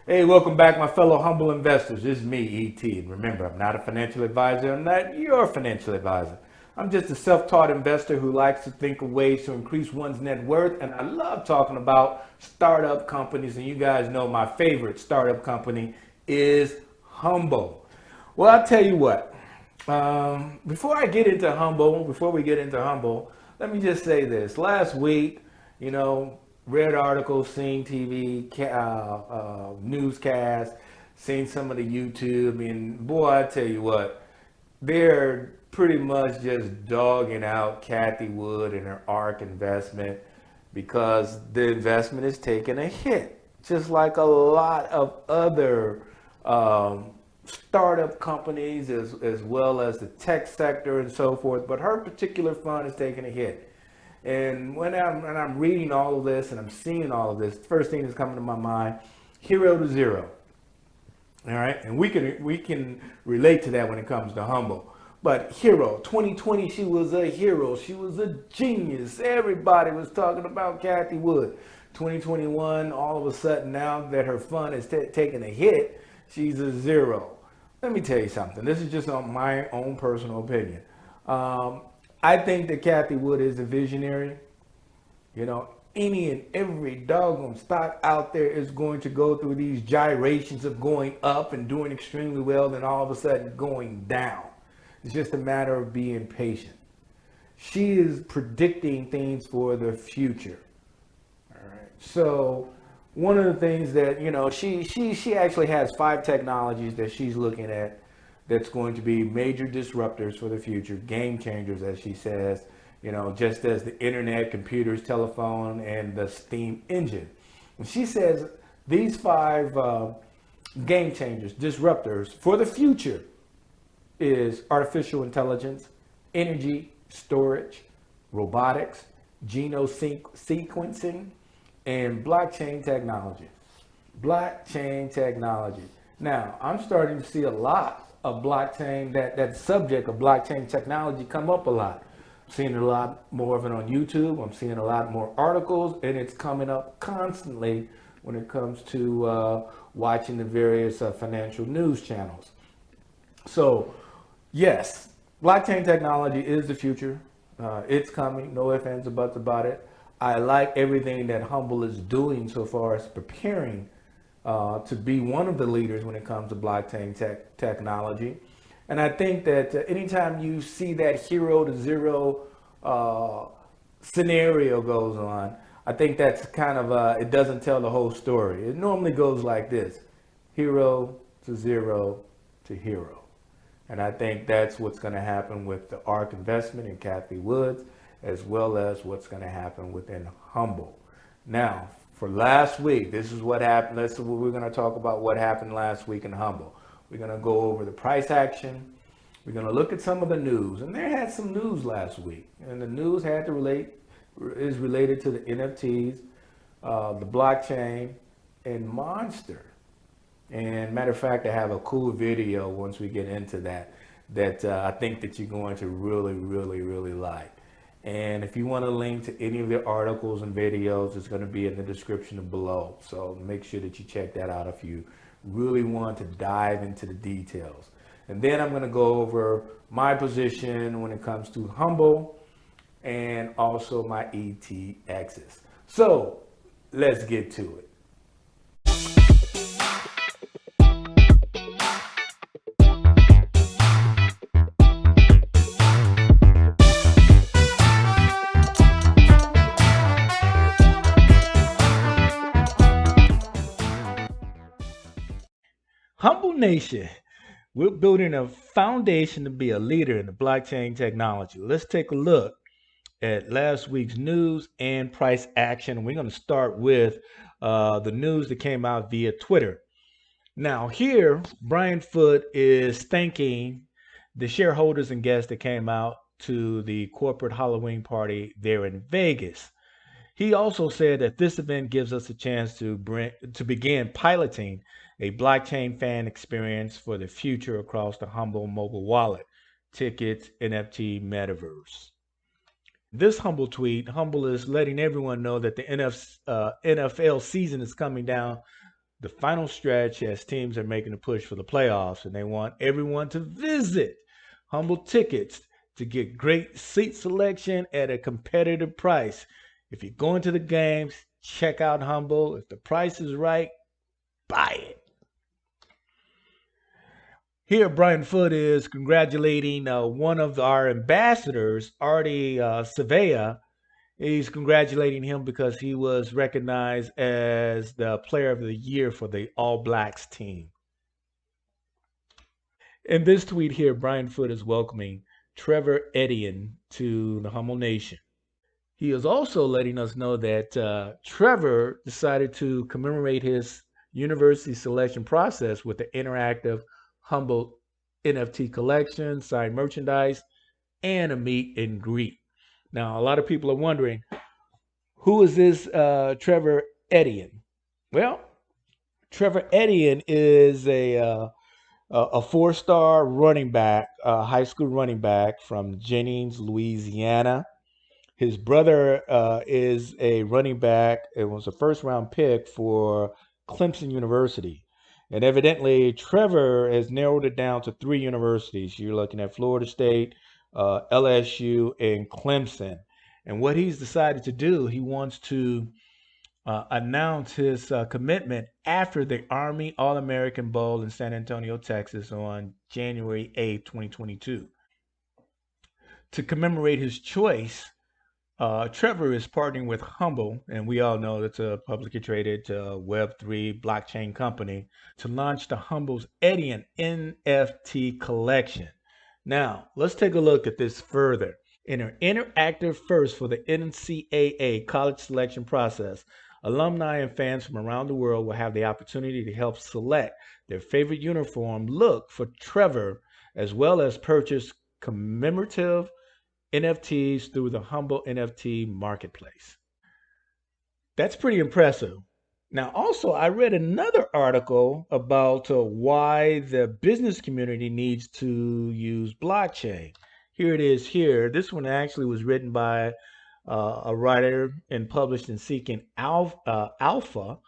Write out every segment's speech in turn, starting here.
Hey, welcome back, my fellow humble investors. This is me, ET. And remember, I'm not a financial advisor. I'm not your financial advisor. I'm just a self taught investor who likes to think of ways to increase one's net worth. And I love talking about startup companies. And you guys know my favorite startup company is Humbl. Well, I'll tell you what. Before I get into Humbl, before we get into Humbl, let me just say this. Last week, you know, read articles, seen TV, newscasts, seen some of the YouTube, and boy, I tell you what, they're pretty much just dogging out Kathy Wood and her ARK investment because the investment is taking a hit, just like a lot of other startup companies as well as the tech sector and so forth. But her particular fund is taking a hit. And when I'm reading all of this and I'm seeing all of this, the first thing that's coming to my mind, hero to zero. All right, and we can relate to that when it comes to Humbl. But hero, 2020, she was a hero. She was a genius. Everybody was talking about Kathy Wood. 2021, all of a sudden, now that her fund is taking a hit, she's a zero. Let me tell you something. This is just on my own personal opinion. Um, I think that Kathy Wood is a visionary. You know, any and every doggone stock out there is going to go through these gyrations of going up and doing extremely well, then all of a sudden going down. It's just a matter of being patient. She is predicting things for the future. All right. So one of the things that she actually has five technologies that she's looking at that's going to be major disruptors for the future, game changers, as she says. Just as the internet, computers, telephone, and the steam engine. And she says these five game changers, disruptors for the future is artificial intelligence, energy storage, robotics, genome sequencing, and blockchain technology. Blockchain technology. Now, I'm starting to see a lot of blockchain, that subject of blockchain technology come up a lot. I'm seeing a lot more of it on YouTube. I'm seeing a lot more articles, and it's coming up constantly when it comes to watching the various financial news channels. So, yes, blockchain technology is the future. It's coming, no ifs, ands, or buts about it. I like everything that Humbl is doing so far as preparing to be one of the leaders when it comes to blockchain technology. And I think that anytime you see that hero to zero scenario goes on, I think that's kind of, it doesn't tell the whole story. It normally goes like this: hero to zero to hero. And I think that's what's going to happen with the ARK investment in Kathy Woods, as well as what's going to happen within Humbl. Now, for last week, this is what happened. We're going to talk about what happened last week in Humbl. We're going to go over the price action. We're going to look at some of the news. And there had some news last week. And the news is related to the NFTs, the blockchain, and Monster. And matter of fact, I have a cool video once we get into that I think that you're going to really, really, really like. And if you want a link to any of the articles and videos, it's going to be in the description below. So make sure that you check that out if you really want to dive into the details. And then I'm going to go over my position when it comes to Humbl and also my ETXs. So let's get to it. Humble Nation, we're building a foundation to be a leader in the blockchain technology. Let's take a look at last week's news and price action. We're going to start with the news that came out via Twitter. Now, here, Brian Foote is thanking the shareholders and guests that came out to the corporate Halloween party there in Vegas. He also said that this event gives us a chance to begin piloting a blockchain fan experience for the future across the Humbl mobile wallet, tickets, NFT, metaverse. This Humbl tweet, Humbl is letting everyone know that the NFL season is coming down the final stretch as teams are making a push for the playoffs, and they want everyone to visit Humble Tickets to get great seat selection at a competitive price. If you're going to the games, check out Humble. If the price is right, buy it. Here, Brian Foot is congratulating one of our ambassadors, Artie Savea. He's congratulating him because he was recognized as the player of the year for the All Blacks team. In this tweet here, Brian Foot is welcoming Trevor Etienne to the Hummel Nation. He is also letting us know that Trevor decided to commemorate his university selection process with the interactive Humble NFT collection, signed merchandise, and a meet and greet. Now, a lot of people are wondering, who is this Trevor Etienne? Well, Trevor Etienne is a four-star running back, high school running back from Jennings, Louisiana. His brother is a running back. It was a first-round pick for Clemson University. And evidently, Trevor has narrowed it down to three universities. You're looking at Florida State, LSU, and Clemson. And what he's decided to do, he wants to announced his commitment after the Army All American Bowl in San Antonio, Texas on January 8th, 2022. To commemorate his choice, Trevor is partnering with Humbl, and we all know it's a publicly traded Web3 blockchain company, to launch the Humbl's Etienne NFT collection. Now, let's take a look at this further. In an interactive first for the NCAA college selection process, alumni and fans from around the world will have the opportunity to help select their favorite uniform look for Trevor, as well as purchase commemorative NFTs through the Humble NFT marketplace. That's pretty impressive. Now, also, I read another article about why the business community needs to use blockchain. Here it is here. This one actually was written by a writer and published in Seeking Alpha.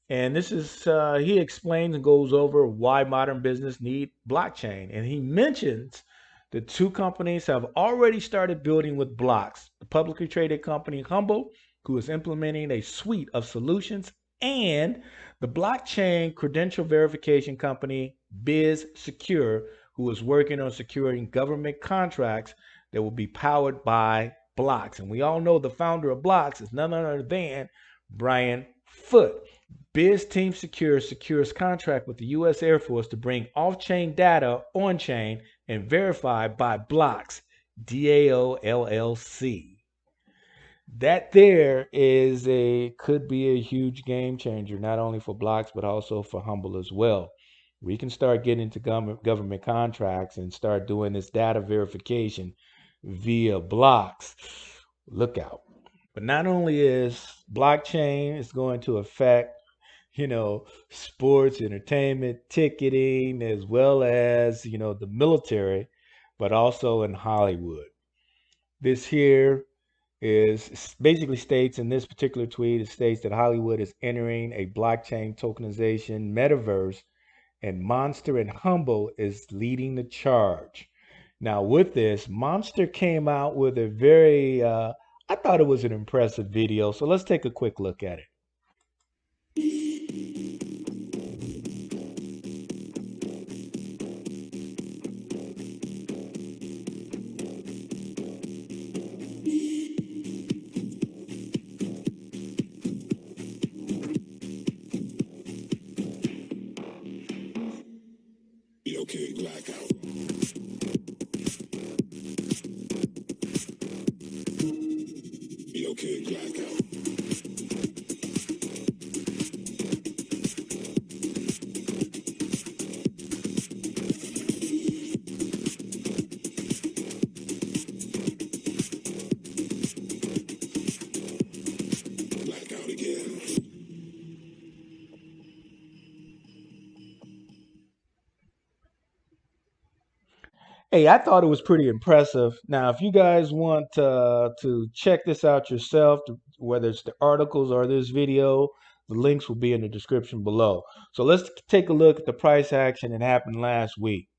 And this is, he explains and goes over why modern business need blockchain. And he mentions the two companies have already started building with blocks. The publicly traded company Humbl, who is implementing a suite of solutions, and the blockchain credential verification company Biz Secure, who is working on securing government contracts that will be powered by blocks. And we all know the founder of blocks is none other than Brian Foot. Biz Team Secure secures contract with the U.S. Air Force to bring off-chain data on-chain and verified by blocks, DAO LLC. That there is could be a huge game changer, not only for blocks but also for Humbl as well. We can start getting into government contracts and start doing this data verification via blocks. Look out. But not only is blockchain is going to affect, sports, entertainment, ticketing, as well as, the military, but also in Hollywood. This here is basically states in this particular tweet, it states that Hollywood is entering a blockchain tokenization metaverse, and Monster and Humbl is leading the charge. Now, with this, Monster came out with a very, I thought it was an impressive video. So let's take a quick look at it. Okay, blackout. Okay, blackout. Blackout again. Hey, I thought it was pretty impressive. Now, if you guys want to check this out yourself, whether it's the articles or this video, The links will be in the description below. So let's take a look at the price action that happened last week.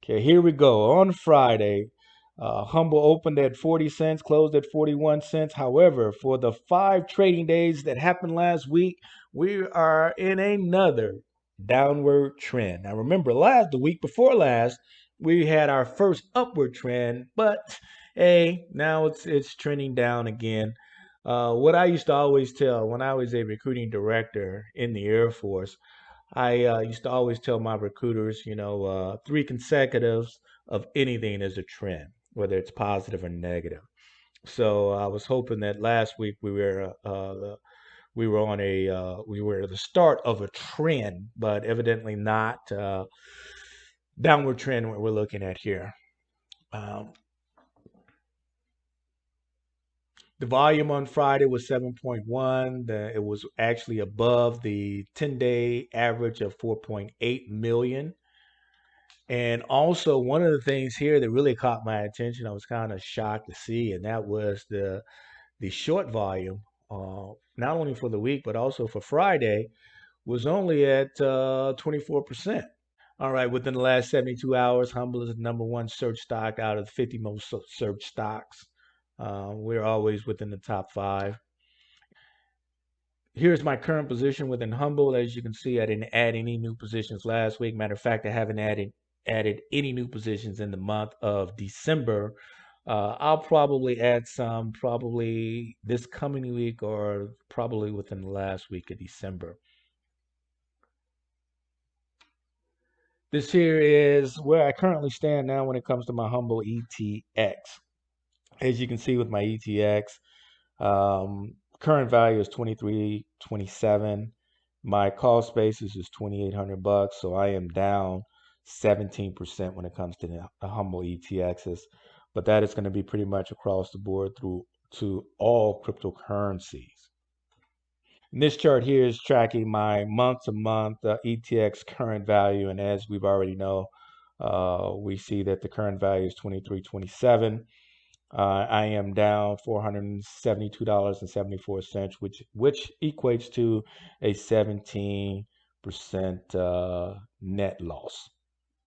Okay, here we go. On Friday, Humble opened at 40 cents, closed at 41 cents. However, for the 5 trading days that happened last week, we are in another downward trend. Now, remember, the week before last, we had our first upward trend, but hey, now it's trending down again. What I used to always tell when I was a recruiting director in the Air Force, I used to always tell my recruiters, 3 consecutives of anything is a trend, whether it's positive or negative. So I was hoping that last week we were at the start of a trend, but evidently not. Downward trend what we're looking at here. Um, the volume on Friday was 7.1. It was actually above the 10-day average of 4.8 million. And also, one of the things here that really caught my attention, I was kind of shocked to see, and that was the short volume, not only for the week but also for Friday, was only at 24%. All right, within the last 72 hours, Humble is the number one search stock out of the 50 most searched stocks. We're always within the top 5. Here's my current position within Humble. As you can see, I didn't add any new positions last week. Matter of fact, I haven't added any new positions in the month of December. I'll probably add some probably this coming week or probably within the last week of December. This here is where I currently stand now when it comes to my Humble ETX. As you can see with my ETX, current value is 23.27. My cost basis is 2,800 bucks, so I am down 17% when it comes to the Humble ETXs. But that is going to be pretty much across the board through to all cryptocurrencies. And this chart here is tracking my month-to-month ETX current value, and as we've already know, we see that the current value is 23.27. I am down $472.74, which equates to a 17% net loss.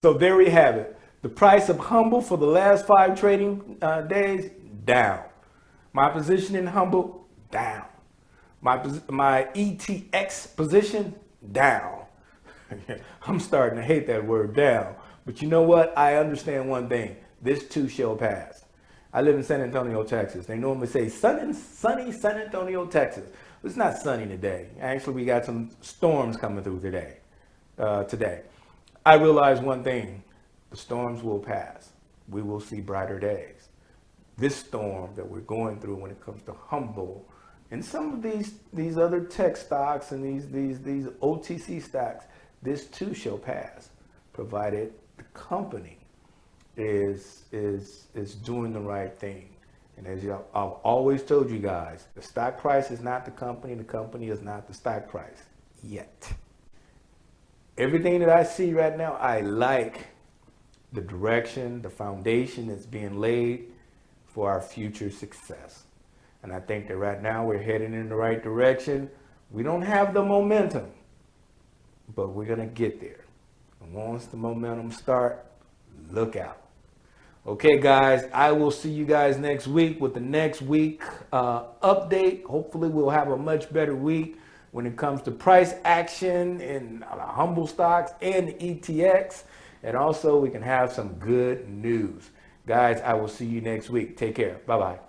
So there we have it. The price of Humble for the last 5 trading days, down. My position in Humble, down. My ETX position, down. I'm starting to hate that word, down. But you know what? I understand one thing. This too shall pass. I live in San Antonio, Texas. They normally say sunny San Antonio, Texas. It's not sunny today. Actually, we got some storms coming through today. I realize one thing. The storms will pass. We will see brighter days. This storm that we're going through when it comes to Humble and some of these other tech stocks and these OTC stocks, this too shall pass, provided the company is doing the right thing. And as I've always told you guys, the stock price is not the company is not the stock price yet. Everything that I see right now, I like the direction, the foundation that's being laid for our future success. And I think that right now we're heading in the right direction. We don't have the momentum, but we're going to get there. And once the momentum starts, look out. Okay, guys, I will see you guys next week with the next week update. Hopefully, we'll have a much better week when it comes to price action in Humble stocks and ETX. And also, we can have some good news. Guys, I will see you next week. Take care. Bye-bye.